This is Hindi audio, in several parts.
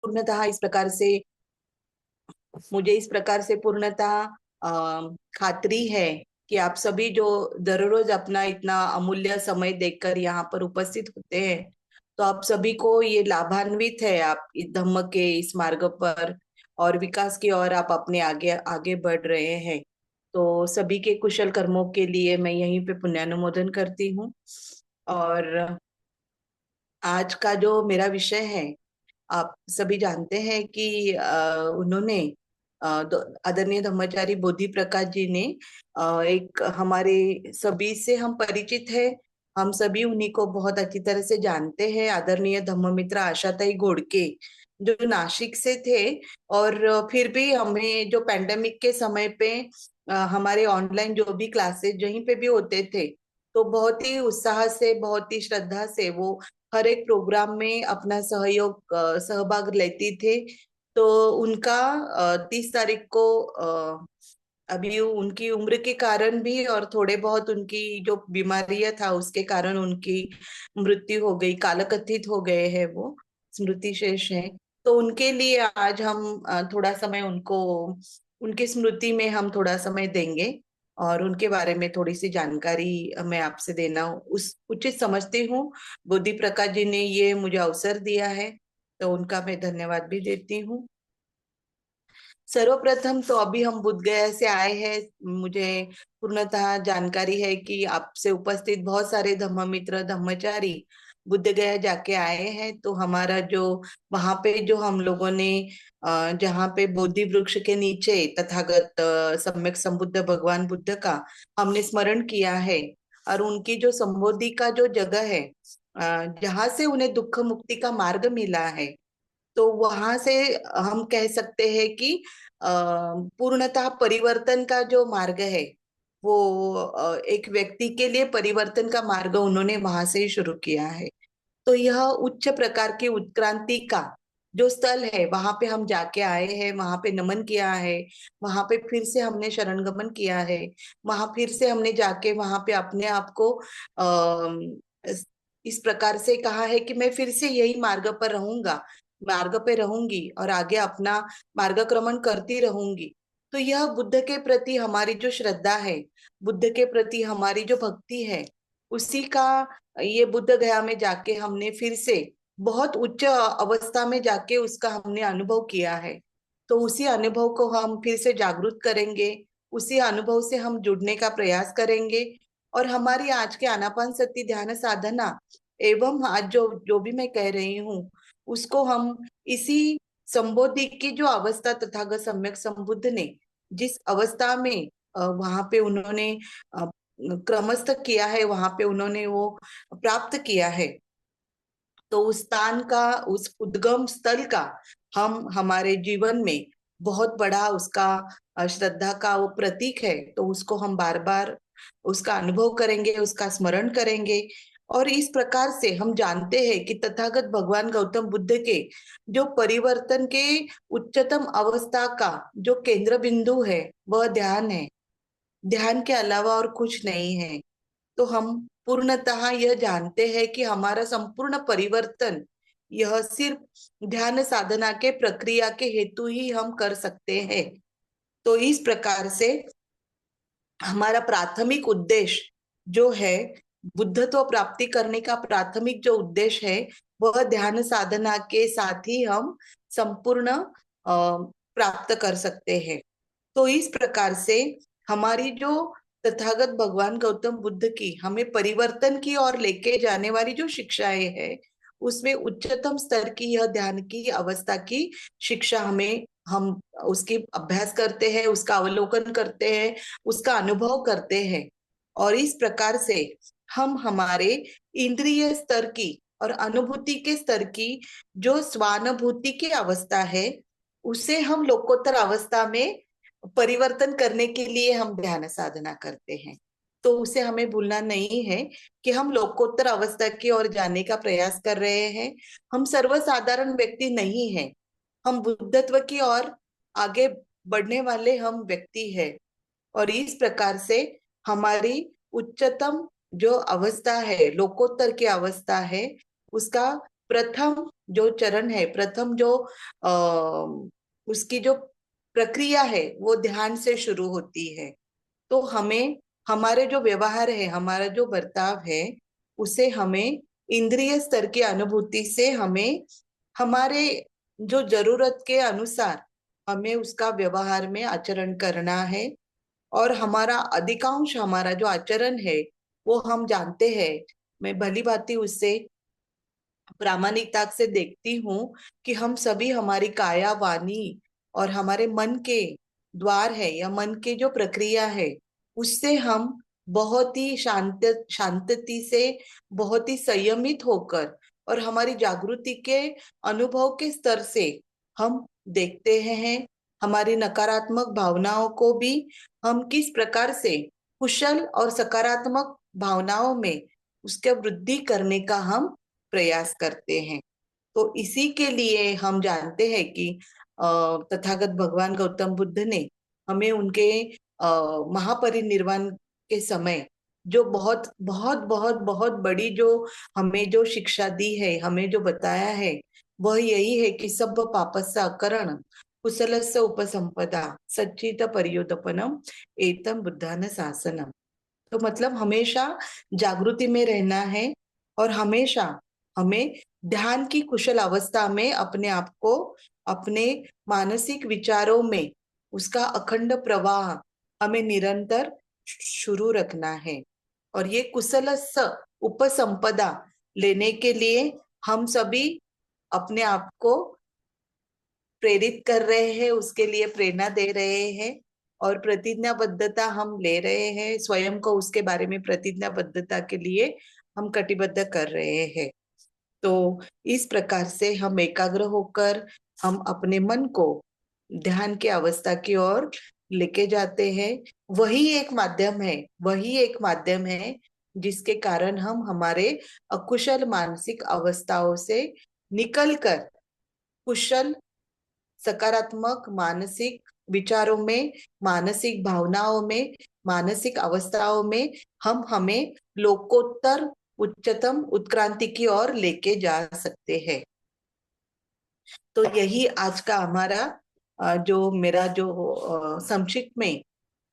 पूर्णतः इस प्रकार से मुझे इस प्रकार से पूर्णतः खातरी है कि आप सभी जो दररोज अपना इतना अमूल्य समय देकर यहाँ पर उपस्थित होते हैं, तो आप सभी को ये लाभान्वित है। आप इस धम्म के इस मार्ग पर और विकास की ओर आप अपने आगे आगे बढ़ रहे हैं। तो सभी के कुशल कर्मों के लिए मैं यहीं पे पुण्यानुमोदन करती हूँ। और आज का जो मेरा विषय है, आप सभी जानते हैं कि उन्होंने आदरणीय धम्माचार्य बोधि प्रकाश जी ने एक हमारे सभी से हम परिचित है, हम सभी उन्हीं को बहुत अच्छी तरह से जानते हैं, आदरणीय धम्ममित्र आशाताई घोड़के, जो नासिक से थे। और फिर भी हमें जो पैंडेमिक के समय पे हमारे ऑनलाइन जो भी क्लासेस जहीं पे भी होते थे, तो बहुत ही उत्साह से, बहुत ही श्रद्धा से वो हर एक प्रोग्राम में अपना सहभाग लेती थे। तो उनका 30 तारीख को अभी उनकी उम्र के कारण भी और थोड़े बहुत उनकी जो बीमारियां था उसके कारण उनकी मृत्यु हो गई, कालकथित हो गए हैं, वो स्मृति शेष है। तो उनके लिए आज हम थोड़ा समय उनको, उनकी स्मृति में हम थोड़ा समय देंगे और उनके बारे में थोड़ी सी जानकारी मैं आपसे देना उस उचित समझती हूँ। बुद्धि प्रकाश जी ने ये मुझे अवसर दिया है, तो उनका मैं धन्यवाद भी देती हूँ। सर्वप्रथम तो अभी हम बुद्ध गया से आए हैं। मुझे पूर्णतः जानकारी है कि आपसे उपस्थित बहुत सारे धम्ममित्र धम्मचारी बुद्ध गया जाके आए हैं। तो हमारा जो वहां पे जो हम लोगों ने जहाँ पे बोधि वृक्ष के नीचे तथागत सम्यक संबुद्ध भगवान बुद्ध का हमने स्मरण किया है, और उनकी जो संबोधि का जो जगह है, जहाँ से उन्हें दुख मुक्ति का मार्ग मिला है, तो वहां से हम कह सकते हैं कि पूर्णतः परिवर्तन का जो मार्ग है, वो एक व्यक्ति के लिए परिवर्तन का मार्ग उन्होंने वहां से ही शुरू किया है। तो यह उच्च प्रकार की उत्क्रांति का जो स्थल है, वहां पे हम जाके आए हैं, वहां पे नमन किया है, वहां पे फिर से हमने शरण गमन किया है, वहां फिर से हमने जाके वहां पे अपने आप को इस प्रकार से कहा है कि मैं फिर से यही मार्ग पर रहूंगा, मार्ग पे रहूंगी और आगे अपना मार्गक्रमण करती रहूंगी। तो यह बुद्ध के प्रति हमारी जो श्रद्धा है, बुद्ध के प्रति हमारी जो भक्ति है, उसी का ये बुद्ध गया में जाके हमने फिर से बहुत उच्च अवस्था में जाके उसका हमने अनुभव किया है। तो उसी अनुभव को हम फिर से जागृत करेंगे, उसी अनुभव से हम जुड़ने का प्रयास करेंगे। और हमारी आज के आनापान सती ध्यान साधना एवं आज जो जो भी मैं कह रही हूँ, उसको हम इसी संबोधि की जो अवस्था तथागत सम्यक संबुद्ध ने जिस अवस्था में वहां पे उन्होंने क्रमस्थ किया है, वहां पे उन्होंने वो प्राप्त किया है, तो उस स्थान का, उस उद्गम स्थल का हम हमारे जीवन में बहुत बड़ा उसका श्रद्धा का वो प्रतीक है। तो उसको हम बार बार उसका अनुभव करेंगे, उसका स्मरण करेंगे। और इस प्रकार से हम जानते हैं कि तथागत भगवान गौतम बुद्ध के जो परिवर्तन के उच्चतम अवस्था का जो केंद्र बिंदु है, वह ध्यान है। ध्यान के अलावा और कुछ नहीं है। तो हम पूर्णतः यह जानते हैं कि हमारा संपूर्ण परिवर्तन यह सिर्फ ध्यान साधना के प्रक्रिया के हेतु ही हम कर सकते हैं। तो इस प्रकार से हमारा प्राथमिक उद्देश्य जो है, बुद्धत्व प्राप्ति करने का प्राथमिक जो उद्देश्य है, वह ध्यान साधना के साथ ही हम संपूर्ण प्राप्त कर सकते हैं। तो इस प्रकार से हमारी जो तथागत भगवान गौतम बुद्ध की हमें परिवर्तन की ओर लेके जाने वाली जो शिक्षाएं हैं, उसमें उच्चतम स्तर की यह ध्यान की अवस्था की शिक्षा हमें, हम उसकी अभ्यास करते हैं, उसका अवलोकन करते हैं, उसका अनुभव करते हैं। और इस प्रकार से हम हमारे इंद्रिय स्तर की और अनुभूति के स्तर की जो स्वानुभूति की अवस्था है, उसे हम लोकोत्तर अवस्था में परिवर्तन करने के लिए हम ध्यान साधना करते हैं। तो उसे हमें भूलना नहीं है कि हम लोकोत्तर अवस्था की ओर जाने का प्रयास कर रहे हैं। हम सर्वसाधारण व्यक्ति नहीं हैं, हम बुद्धत्व की ओर आगे बढ़ने वाले हम व्यक्ति हैं। और इस प्रकार से हमारी उच्चतम जो अवस्था है, लोकोत्तर की अवस्था है, उसका प्रथम जो चरण है, प्रथम जो उसकी जो प्रक्रिया है वो ध्यान से शुरू होती है। तो हमें हमारे जो व्यवहार है, हमारा जो बर्ताव है, उसे हमें इंद्रिय स्तर की अनुभूति से हमें हमारे जो जरूरत के अनुसार हमें उसका व्यवहार में आचरण करना है। और हमारा अधिकांश हमारा जो आचरण है वो हम जानते हैं। मैं भली भांति उससे प्रामाणिकता से देखती हूँ कि हम सभी हमारी काया वाणी और हमारे मन के द्वार है या मन के जो प्रक्रिया है उससे हम बहुत ही शांति से, बहुत ही संयमित होकर और हमारी जागृति के अनुभव के स्तर से हम देखते हैं हमारी नकारात्मक भावनाओं को भी हम किस प्रकार से कुशल और सकारात्मक भावनाओं में उसके वृद्धि करने का हम प्रयास करते हैं। तो इसी के लिए हम जानते हैं कि तथागत भगवान गौतम बुद्ध ने हमें उनके महापरिनिर्वाण के समय जो बहुत बहुत बहुत बहुत बड़ी जो हमें जो शिक्षा दी है, हमें जो बताया है, वह यही है कि सब पापस्य अकरण कुशलस्य उपसंपदा सच्चित परियोदपनम एतम बुद्धान शासनम। तो मतलब हमेशा जागृति में रहना है और हमेशा हमें ध्यान की कुशल अवस्था में अपने आप को अपने मानसिक विचारों में उसका अखंड प्रवाह हमें निरंतर शुरू रखना है। और ये कुशलस्य उपसंपदा लेने के लिए हम सभी अपने आप को प्रेरित कर रहे हैं, उसके लिए प्रेरणा दे रहे हैं और प्रतिज्ञाबद्धता हम ले रहे हैं, स्वयं को उसके बारे में प्रतिज्ञाबद्धता के लिए हम कटिबद्ध कर रहे हैं। तो इस प्रकार से हम एकाग्र होकर हम अपने मन को ध्यान की अवस्था की ओर लेके जाते हैं। वही एक माध्यम है, वही एक माध्यम है जिसके कारण हम हमारे अकुशल मानसिक अवस्थाओं से निकलकर कुशल सकारात्मक मानसिक विचारों में, मानसिक भावनाओं में, मानसिक अवस्थाओं में हम हमें लोकोत्तर उच्चतम उत्क्रांति की ओर लेके जा सकते हैं। तो यही आज का हमारा जो मेरा जो संक्षिप्त में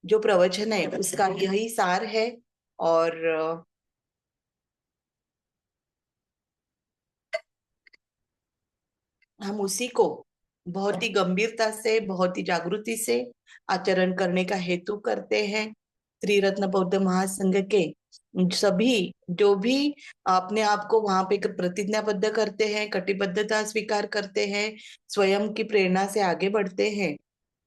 जो प्रवचन है उसका यही सार है। और हम उसी को बहुत ही गंभीरता से, बहुत ही जागृति से आचरण करने का हेतु करते हैं। त्रिरत्न बौद्ध महासंघ के सभी जो भी अपने आप को वहां पे प्रतिज्ञाबद्ध करते हैं, कटिबद्धता स्वीकार करते हैं, स्वयं की प्रेरणा से आगे बढ़ते हैं,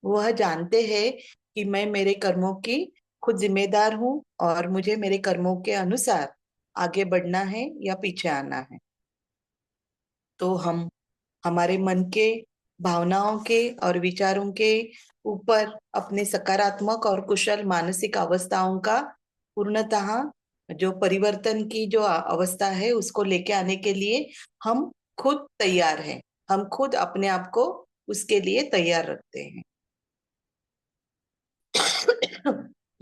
वह जानते हैं कि मैं मेरे कर्मों की खुद जिम्मेदार हूँ और मुझे मेरे कर्मों के अनुसार आगे बढ़ना है या पीछे आना है। तो हम हमारे मन के, भावनाओं के और विचारों के ऊपर अपने सकारात्मक और कुशल मानसिक अवस्थाओं का पूर्णतः जो परिवर्तन की जो अवस्था है उसको लेके आने के लिए हम खुद तैयार हैं। हम खुद अपने आप को उसके लिए तैयार रखते हैं।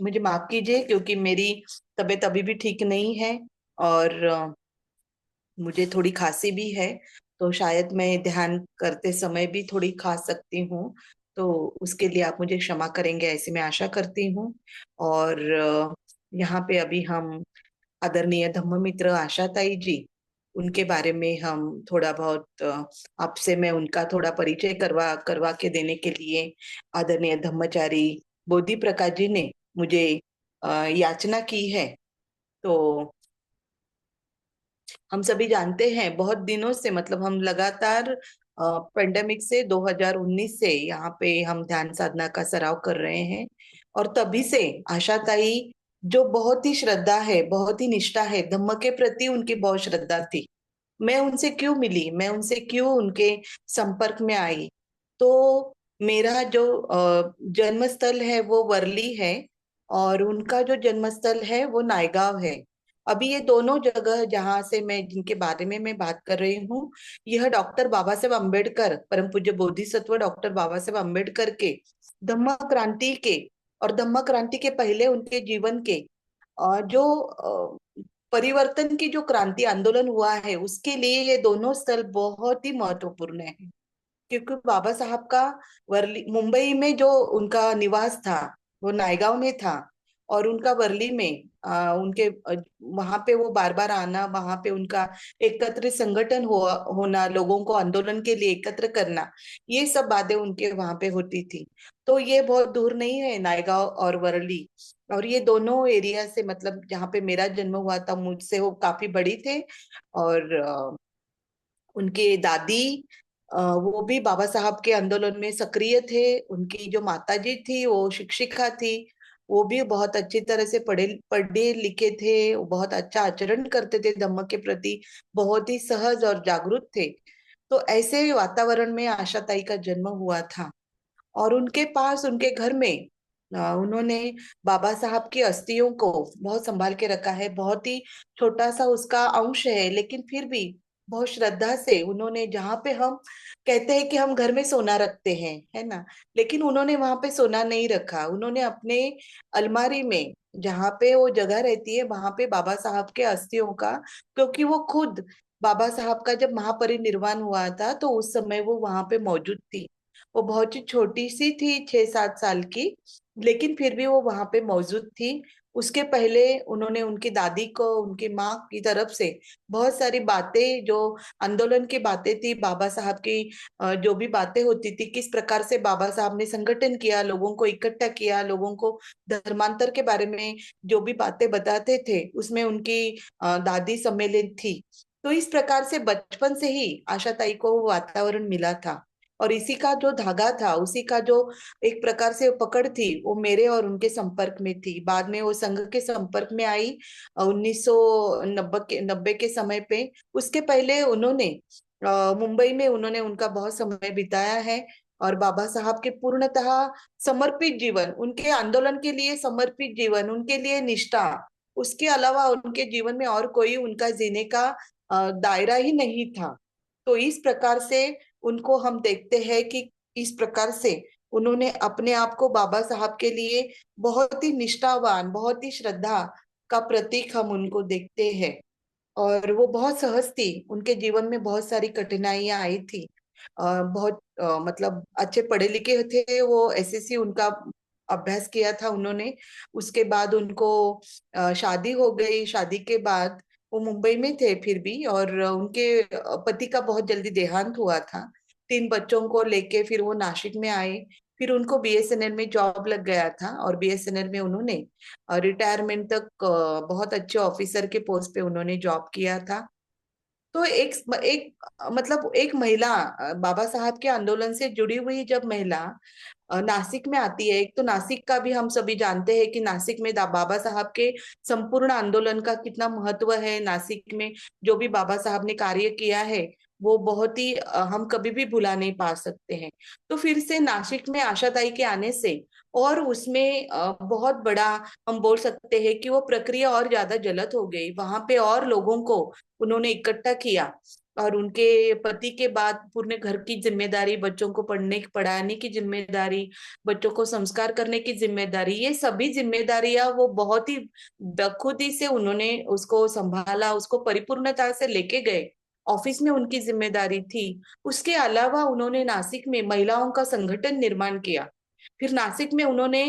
मुझे माफ कीजिए क्योंकि मेरी तबीयत अभी भी ठीक नहीं है और मुझे थोड़ी खांसी भी है, तो शायद मैं ध्यान करते समय भी थोड़ी खा सकती हूँ। तो उसके लिए आप मुझे क्षमा करेंगे ऐसी मैं आशा करती हूँ। और यहाँ पे अभी हम आदरणीय धम्ममित्र आशाताई जी, उनके बारे में हम थोड़ा बहुत आपसे मैं उनका थोड़ा परिचय करवा करवा के देने के लिए आदरणीय धम्मचारी बोधि प्रकाश जी ने मुझे याचना की है। तो हम सभी जानते हैं बहुत दिनों से, मतलब हम लगातार पेंडेमिक से 2019 से यहाँ पे हम ध्यान साधना का सराव कर रहे हैं। और तभी से आशाताई जो बहुत ही श्रद्धा है, बहुत ही निष्ठा है, धम्म के प्रति उनकी बहुत श्रद्धा थी। मैं उनसे क्यों मिली, मैं उनसे क्यों उनके संपर्क में आई, तो मेरा जो जन्म स्थल है वो वर्ली है और उनका जो जन्म स्थल है वो नायगांव है। अभी ये दोनों जगह जहां से मैं जिनके बारे में मैं बात कर रही हूँ, यह डॉक्टर बाबा साहेब अम्बेडकर, परम पूज्य बोधिसत्व डॉक्टर बाबा साहेब अम्बेडकर के धम्म क्रांति के और धम्म क्रांति के पहले उनके जीवन के जो परिवर्तन की जो क्रांति आंदोलन हुआ है उसके लिए ये दोनों स्थल बहुत ही महत्वपूर्ण है। क्योंकि बाबा साहब का वर्ली मुंबई में जो उनका निवास था वो नायगांव में था, और उनका वर्ली में उनके वहां पे वो बार बार आना, वहां पे उनका एकत्र संगठन होना, लोगों को आंदोलन के लिए एकत्र करना, ये सब बातें उनके वहां पे होती थी। तो ये बहुत दूर नहीं है नायगांव और वर्ली। और ये दोनों एरिया से, मतलब जहाँ पे मेरा जन्म हुआ था, मुझसे वो काफी बड़ी थे। और उनके दादी वो भी बाबा साहब के आंदोलन में सक्रिय थे। उनकी जो माताजी थी वो शिक्षिका थी। वो भी बहुत अच्छी तरह से पढ़े पढ़े लिखे थे, वो बहुत अच्छा आचरण करते थे धम्म के प्रति, बहुत ही सहज और जागरूक थे। तो ऐसे वातावरण में आशाताई का जन्म हुआ था। और उनके पास, उनके घर में उन्होंने बाबा साहब की अस्थियों को बहुत संभाल के रखा है। बहुत ही छोटा सा उसका अंश है, लेकिन फिर भी बहुत श्रद्धा से उन्होंने, जहाँ पे हम कहते हैं कि हम घर में सोना रखते हैं, है ना, लेकिन उन्होंने वहां पे सोना नहीं रखा। उन्होंने अपने अलमारी में, जहाँ पे वो जगह रहती है, वहां पे बाबा साहब के अस्थियों का, क्योंकि वो खुद बाबा साहब का जब महापरिनिर्वाण हुआ था तो उस समय वो वहां पे मौजूद थी। वो बहुत ही छोटी सी थी, 6-7 साल की, लेकिन फिर भी वो वहां पे मौजूद थी। उसके पहले उन्होंने उनकी दादी को, उनकी माँ की तरफ से बहुत सारी बातें, जो आंदोलन की बातें थी, बाबा साहब की जो भी बातें होती थी, किस प्रकार से बाबा साहब ने संगठन किया, लोगों को इकट्ठा किया, लोगों को धर्मांतर के बारे में जो भी बातें बताते थे, उसमें उनकी दादी सम्मिलित थी। तो इस प्रकार से बचपन से ही आशाताई को वो वातावरण मिला था। और इसी का जो धागा था, उसी का जो एक प्रकार से पकड़ थी, वो मेरे और उनके संपर्क में थी। बाद में वो संघ के संपर्क में आई 1990 के समय पे। उसके पहले उन्होंने मुंबई में उन्होंने उनका बहुत समय बिताया है। और बाबा साहब के पूर्णतः समर्पित जीवन, उनके आंदोलन के लिए समर्पित जीवन, उनके लिए निष्ठा, उसके अलावा उनके जीवन में और कोई उनका जीने का दायरा ही नहीं था। तो इस प्रकार से उनको हम देखते हैं कि इस प्रकार से उन्होंने अपने आप को बाबा साहब के लिए बहुत ही निष्ठावान, बहुत ही श्रद्धा का प्रतीक हम उनको देखते हैं। और वो बहुत सहज थी, उनके जीवन में बहुत सारी कठिनाइयां आई थी। बहुत मतलब अच्छे पढ़े लिखे थे वो, एसएससी उनका अभ्यास किया था उन्होंने। उसके बाद उनको शादी हो गई। शादी के बाद वो मुंबई में थे फिर भी, और उनके पति का बहुत जल्दी देहांत हुआ था। 3 बच्चों को लेके फिर वो नासिक में आए। फिर उनको बीएसएनएल में जॉब लग गया था, और बीएसएनएल में उन्होंने रिटायरमेंट तक बहुत अच्छे ऑफिसर के पोस्ट पे उन्होंने जॉब किया था। तो एक एक मतलब एक महिला, बाबा साहब के आंदोलन से जुड़ी हुई जब महिला नासिक में आती है, एक तो नासिक का भी हम सभी जानते हैं कि नासिक में बाबा साहब के संपूर्ण आंदोलन का कितना महत्व है। नासिक में जो भी बाबा साहब ने कार्य किया है वो बहुत ही हम कभी भी भुला नहीं पा सकते हैं। तो फिर से नासिक में आशाताई के आने से, और उसमें बहुत बड़ा, हम बोल सकते हैं कि वो प्रक्रिया और ज्यादा जलद हो गई। वहां पे और लोगों को उन्होंने इकट्ठा किया, और उनके पति के बाद पूरे घर की जिम्मेदारी, बच्चों को पढ़ने पढ़ाने की जिम्मेदारी, बच्चों को संस्कार करने की जिम्मेदारी, ये सभी जिम्मेदारियां वो बहुत ही बखूबी से उन्होंने उसको संभाला, उसको परिपूर्णता से लेके गए। ऑफिस में उनकी जिम्मेदारी थी। उसके अलावा उन्होंने नासिक में महिलाओं का संगठन निर्माण किया। फिर नासिक में उन्होंने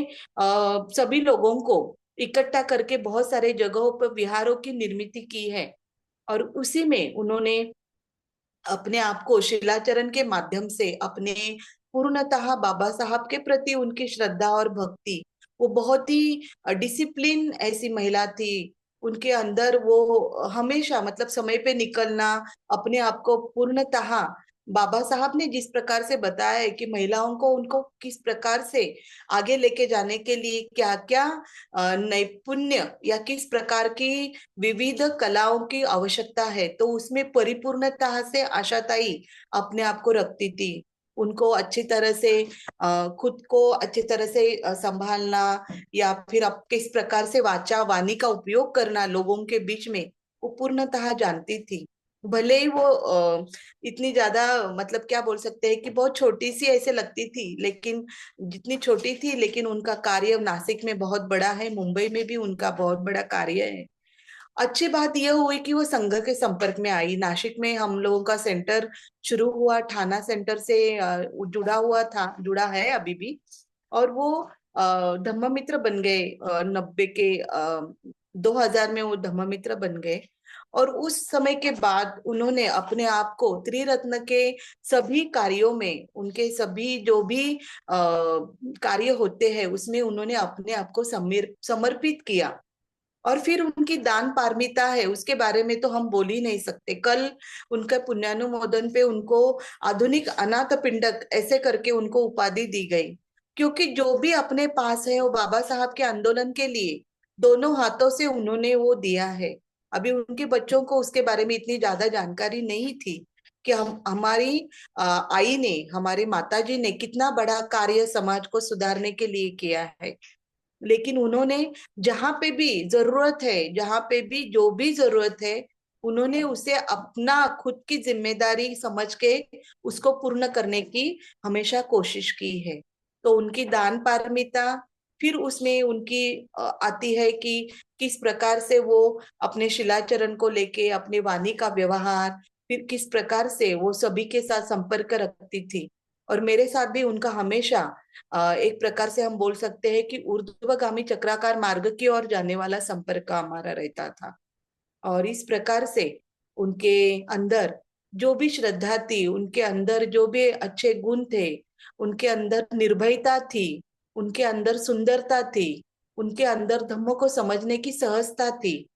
सभी लोगों को इकट्ठा करके बहुत सारे जगहों पर विहारों की निर्मित की है। और उसी में उन्होंने अपने आप को शिलाचरण के माध्यम से, अपने पूर्णतः बाबा साहब के प्रति उनकी श्रद्धा और भक्ति, वो बहुत ही डिसिप्लिन ऐसी महिला थी। उनके अंदर वो हमेशा, मतलब समय पे निकलना, अपने आप को पूर्णतः, बाबा साहब ने जिस प्रकार से बताया है कि महिलाओं को, उनको किस प्रकार से आगे लेके जाने के लिए क्या क्या नैपुण्य या किस प्रकार की विविध कलाओं की आवश्यकता है, तो उसमें परिपूर्णता से आशाताई अपने आप को रखती थी। उनको अच्छी तरह से खुद को अच्छी तरह से संभालना, या फिर अब किस प्रकार से वाचा वाणी का उपयोग करना लोगों के बीच में, वो पूर्णतः जानती थी। भले ही वो इतनी ज्यादा, मतलब क्या बोल सकते हैं कि बहुत छोटी सी ऐसे लगती थी, लेकिन जितनी छोटी थी, लेकिन उनका कार्य नासिक में बहुत बड़ा है, मुंबई में भी उनका बहुत बड़ा कार्य है। अच्छी बात यह हुई कि वो संघ के संपर्क में आई। नासिक में हम लोगों का सेंटर शुरू हुआ, ठाना सेंटर से जुड़ा हुआ था, जुड़ा है अभी भी। और वो धम्म मित्र बन गए 90 के 2000 में वो धम्म मित्र बन गए। और उस समय के बाद उन्होंने अपने आप को त्रिरत्न के सभी कार्यों में, उनके सभी जो भी कार्य होते हैं उसमें उन्होंने अपने आप को समर्पित किया। और फिर उनकी दान पारमिता है, उसके बारे में तो हम बोल ही नहीं सकते। कल उनके पुण्यानुमोदन पे उनको आधुनिक अनाथ पिंडक ऐसे करके उनको उपाधि दी गई। क्योंकि जो भी अपने पास है वो बाबा साहब के आंदोलन के लिए दोनों हाथों से उन्होंने वो दिया है। अभी उनके बच्चों को उसके बारे में इतनी ज्यादा जानकारी नहीं थी कि हम हमारी आई ने, हमारे माता जी ने कितना बड़ा कार्य समाज को सुधारने के लिए किया है। लेकिन उन्होंने जहां पे भी जरूरत है, जहां पे भी जो भी जरूरत है, उन्होंने उसे अपना खुद की जिम्मेदारी समझ के उसको पूर्ण करने की हमेशा कोशिश की है। तो उनकी दान पारमिता, फिर उसमें उनकी आती है कि किस प्रकार से वो अपने शिलाचरण को लेके अपने वाणी का व्यवहार, फिर किस प्रकार से वो सभी के साथ संपर्क रखती थी। और मेरे साथ भी उनका हमेशा एक प्रकार से हम बोल सकते हैं कि ऊर्ध्वगामी चक्राकार मार्ग की ओर जाने वाला संपर्क हमारा रहता था। और इस प्रकार से उनके अंदर जो भी श्रद्धा थी, उनके अंदर जो भी अच्छे गुण थे, उनके अंदर निर्भयता थी, उनके अंदर सुंदरता थी, उनके अंदर धम्म को समझने की सहजता थी,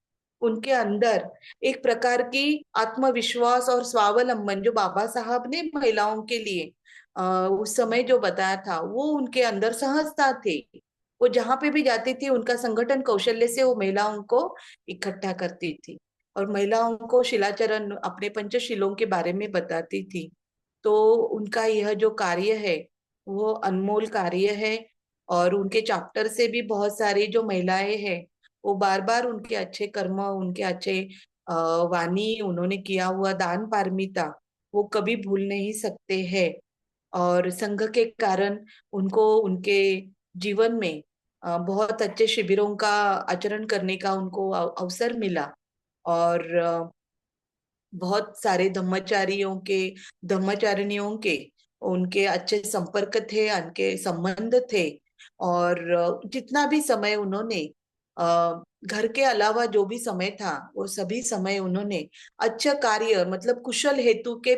उनके अंदर एक प्रकार की आत्मविश्वास और स्वावलंबन जो बाबा साहब ने महिलाओं के लिए उस समय जो बताया था, वो उनके अंदर सहजता थी। वो जहां पे भी जाती थी उनका संगठन कौशल्य से वो महिलाओं को इकट्ठा करती थी और महिलाओं को शिलाचरण अपने पंचशीलों के बारे में बताती थी। तो उनका यह जो कार्य है वो अनमोल कार्य है। और उनके चैप्टर से भी बहुत सारी जो महिलाएं हैं वो बार बार उनके अच्छे कर्म, उनके अच्छे अ, वाणी, उन्होंने किया हुआ दान पारमिता वो कभी भूल नहीं सकते हैं। और संघ के कारण उनको उनके जीवन में बहुत अच्छे शिविरों का आचरण करने का उनको अवसर मिला। और बहुत सारे धम्मचारिणियों के उनके अच्छे संपर्क थे, उनके संबंध थे। और जितना भी समय उन्होंने घर के अलावा जो भी समय था वो सभी समय उन्होंने अच्छा कार्य, मतलब कुशल हेतु के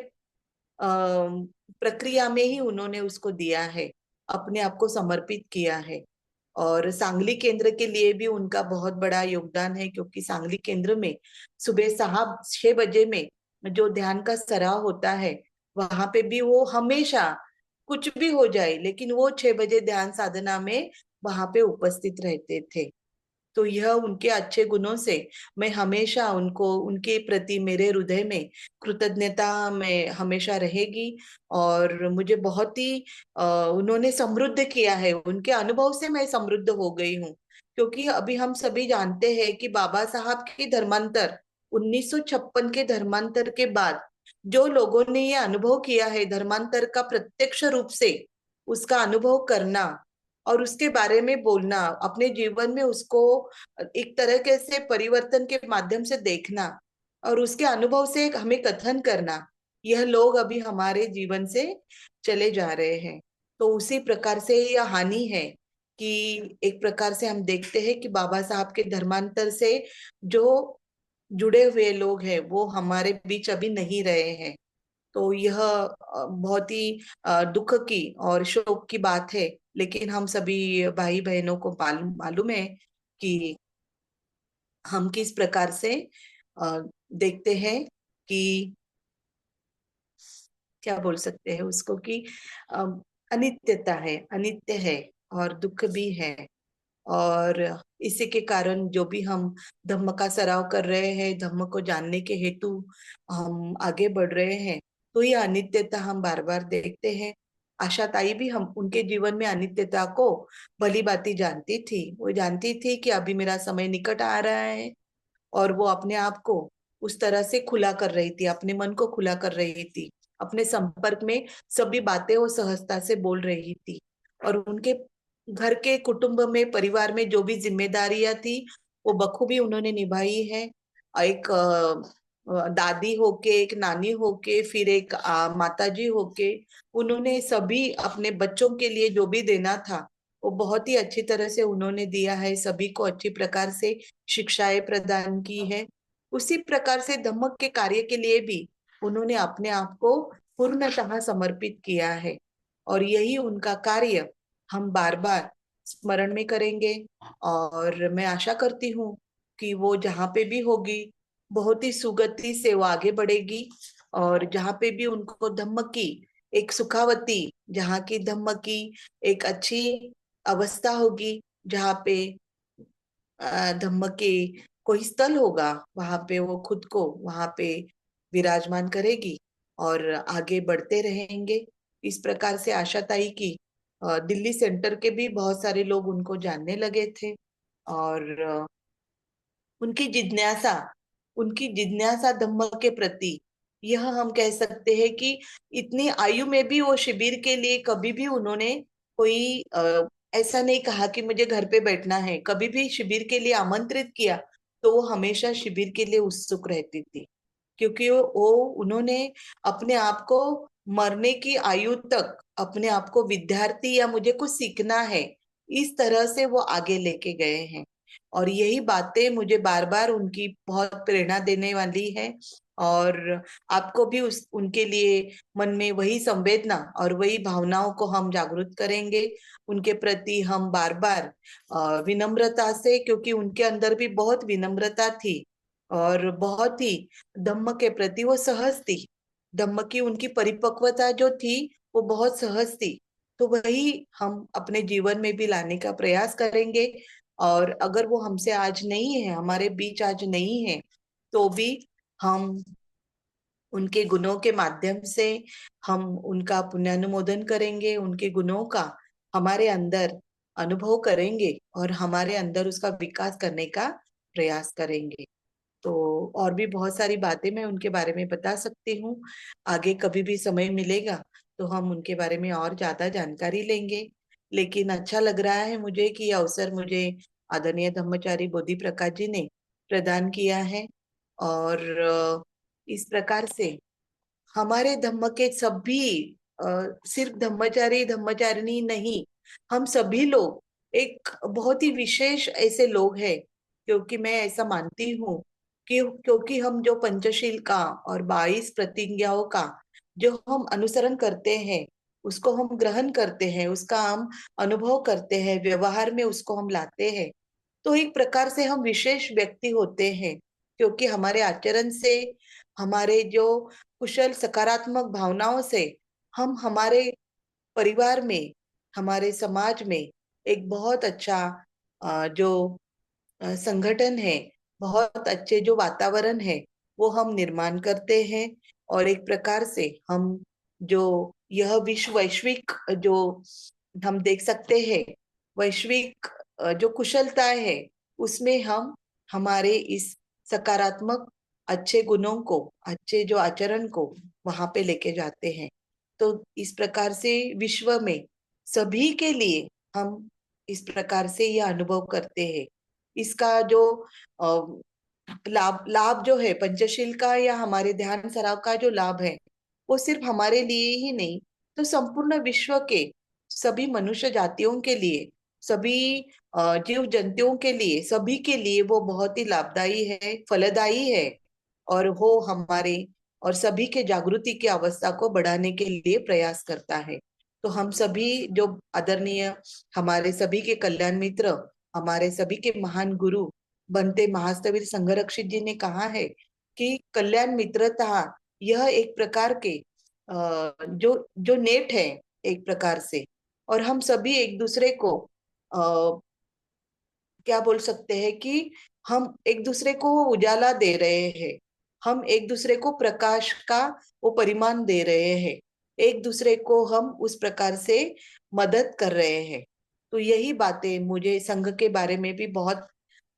प्रक्रिया में ही उन्होंने उसको दिया है, अपने आप को समर्पित किया है। और सांगली केंद्र के लिए भी उनका बहुत बड़ा योगदान है, क्योंकि सांगली केंद्र में सुबह साहब 6 बजे में जो ध्यान का सराव होता है, वहां पे भी वो हमेशा कुछ भी हो जाए लेकिन वो 6 बजे ध्यान साधना में वहां पे उपस्थित रहते थे। तो यह उनके अच्छे गुणों से मैं हमेशा उनको, उनके प्रति मेरे हृदय में कृतज्ञता में हमेशा रहेगी। और मुझे बहुत ही उन्होंने समृद्ध किया है, उनके अनुभव से मैं समृद्ध हो गई हूँ। क्योंकि अभी हम सभी जानते हैं कि बाबा साहब के धर्मांतर 1956 के धर्मांतर के बाद जो लोगों ने ये अनुभव किया है धर्मांतर का प्रत्यक्ष रूप से उसका अनुभव करना और उसके बारे में बोलना, अपने जीवन में उसको एक तरह के से परिवर्तन के माध्यम से देखना और उसके अनुभव से हमें कथन करना, यह लोग अभी हमारे जीवन से चले जा रहे हैं। तो उसी प्रकार से यह हानि है कि एक प्रकार से हम देखते हैं कि बाबा साहब के धर्मांतर से जो जुड़े हुए लोग हैं वो हमारे बीच अभी नहीं रहे हैं। तो यह बहुत ही दुख की और शोक की बात है। लेकिन हम सभी भाई बहनों को मालूम मालूम है कि हम किस प्रकार से अ, देखते हैं कि क्या बोल सकते हैं उसको कि अ, अनित्यता है, अनित्य है और दुख भी है। और इसी के कारण जो भी हम धम्म का सराव कर रहे हैं, धम्म को जानने के हेतु हम आगे बढ़ रहे हैं, तो ये अनित्यता हम बार बार देखते हैं। आशा ताई भी हम उनके जीवन में अनित्यता को भली भांति जानती थी। वो जानती थी कि अभी मेरा समय निकट आ रहा है और वो अपने आप को उस तरह से खुला कर रही थी, अपने मन को खुला कर रही थी, अपने संपर्क में सभी बातें वो सहजता से बोल रही थी। और उनके घर के कुटुंब में, परिवार में जो भी जिम्मेदारियां थी वो बखूबी उन्होंने निभाई है। एक दादी होके, एक नानी होके, फिर एक माताजी होके, उन्होंने सभी अपने बच्चों के लिए जो भी देना था वो बहुत ही अच्छी तरह से उन्होंने दिया है। सभी को अच्छी प्रकार से शिक्षाएं प्रदान की है। उसी प्रकार से धम्मक के कार्य के लिए भी उन्होंने अपने आप को पूर्णतः समर्पित किया है। और यही उनका कार्य हम बार बार स्मरण में करेंगे। और मैं आशा करती हूँ कि वो जहाँ पे भी होगी बहुत ही सुगति से वो आगे बढ़ेगी। और जहाँ पे भी उनको धम्म की एक सुखावती, जहाँ की धम्म की एक अच्छी अवस्था होगी, जहाँ पे धम्म के कोई स्थल होगा, वहां पे वो खुद को वहां पे विराजमान करेगी और आगे बढ़ते रहेंगे। इस प्रकार से आशाताई की दिल्ली सेंटर के भी बहुत सारे लोग उनको जानने लगे थे। और उनकी जिज्ञासा उनकी जिज्ञासा धम्म के प्रति, यह हम कह सकते हैं कि इतनी आयु में भी वो शिविर के लिए कभी भी उन्होंने कोई ऐसा नहीं कहा कि मुझे घर पे बैठना है। कभी भी शिविर के लिए आमंत्रित किया तो वो हमेशा शिविर के लिए उत्सुक रहती थी, क्योंकि वो उन्होंने अपने आप को मरने की आयु तक अपने आप को विद्यार्थी या मुझे कुछ सीखना है इस तरह से वो आगे लेके गए हैं। और यही बातें मुझे बार बार उनकी बहुत प्रेरणा देने वाली है। और आपको भी उस उनके लिए मन में वही संवेदना और वही भावनाओं को हम जागृत करेंगे। उनके प्रति हम बार बार विनम्रता से, क्योंकि उनके अंदर भी बहुत विनम्रता थी और बहुत ही धम्म के प्रति वो सहज थी। धम्म की उनकी परिपक्वता जो थी वो बहुत सहज थी। तो वही हम अपने जीवन में भी लाने का प्रयास करेंगे। और अगर वो हमसे आज नहीं है, हमारे बीच आज नहीं है, तो भी हम उनके गुणों के माध्यम से हम उनका पुण्यानुमोदन करेंगे, उनके गुणों का हमारे अंदर अनुभव करेंगे और हमारे अंदर उसका विकास करने का प्रयास करेंगे। तो और भी बहुत सारी बातें मैं उनके बारे में बता सकती हूँ। आगे कभी भी समय मिलेगा तो हम उनके बारे में और ज्यादा जानकारी लेंगे। लेकिन अच्छा लग रहा है मुझे कि यह अवसर मुझे आदरणीय धम्मचारी बोधि प्रकाश जी ने प्रदान किया है। और इस प्रकार से हमारे धम्म के सभी सिर्फ धम्मचारी धम्मचारिणी नहीं, हम सभी लोग एक बहुत ही विशेष ऐसे लोग हैं। क्योंकि मैं ऐसा मानती हूँ कि क्योंकि हम जो पंचशील का और 22 प्रतिज्ञाओं का जो हम अनुसरण करते हैं, उसको हम ग्रहण करते हैं, उसका हम अनुभव करते हैं, व्यवहार में उसको हम लाते हैं, तो एक प्रकार से हम विशेष व्यक्ति होते हैं। क्योंकि हमारे आचरण से, हमारे जो कुशल सकारात्मक भावनाओं से हम हमारे परिवार में, हमारे समाज में एक बहुत अच्छा जो संगठन है, बहुत अच्छे जो वातावरण है वो हम निर्माण करते हैं। और एक प्रकार से हम जो यह विश्व वैश्विक जो हम देख सकते हैं, वैश्विक जो कुशलता है उसमें हम हमारे इस सकारात्मक अच्छे गुणों को, अच्छे जो आचरण को वहां पे लेके जाते हैं। तो इस प्रकार से विश्व में सभी के लिए हम इस प्रकार से यह अनुभव करते हैं। इसका जो अ, लाभ लाभ जो है पंचशील का या हमारे ध्यान सराव का जो लाभ है, वो सिर्फ हमारे लिए ही नहीं, तो संपूर्ण विश्व के सभी मनुष्य जातियों के लिए, सभी जीव जंतुओं के लिए, सभी के लिए वो बहुत ही लाभदायी है, फलदायी है। और वो हमारे और सभी के जागृति की अवस्था को बढ़ाने के लिए प्रयास करता है। तो हम सभी जो आदरणीय हमारे सभी के कल्याण मित्र, हमारे सभी के महान गुरु बनते महास्तवीर संघरक्षित जी ने कहा है कि कल्याण मित्रता यह एक प्रकार के जो जो नेट है एक प्रकार से। और हम सभी एक दूसरे को क्या बोल सकते हैं कि हम एक दूसरे को उजाला दे रहे हैं, हम एक दूसरे को प्रकाश का वो परिमाण दे रहे हैं, एक दूसरे को हम उस प्रकार से मदद कर रहे हैं। तो यही बातें मुझे संघ के बारे में भी बहुत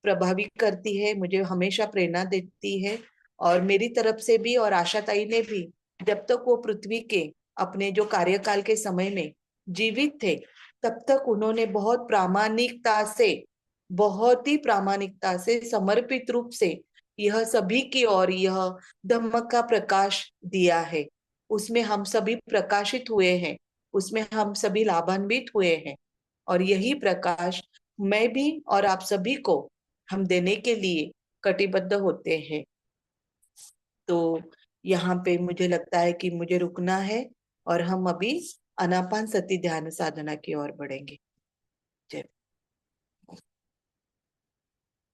प्रभावित करती है, मुझे हमेशा प्रेरणा देती है। और मेरी तरफ से भी और आशाताई ने भी, जब तक वो पृथ्वी के अपने जो कार्यकाल के समय में जीवित थे, तब तक उन्होंने बहुत प्रामाणिकता से, बहुत ही प्रामाणिकता से, समर्पित रूप से यह सभी की ओर यह धम्म का प्रकाश दिया है, उसमें हम सभी प्रकाशित हुए हैं, उसमें हम सभी लाभान्वित हुए हैं। और यही प्रकाश मैं भी और आप सभी को हम देने के लिए कटिबद्ध होते हैं। तो यहाँ पे मुझे लगता है कि मुझे रुकना है और हम अभी आनापान सती ध्यान साधना की ओर बढ़ेंगे। जय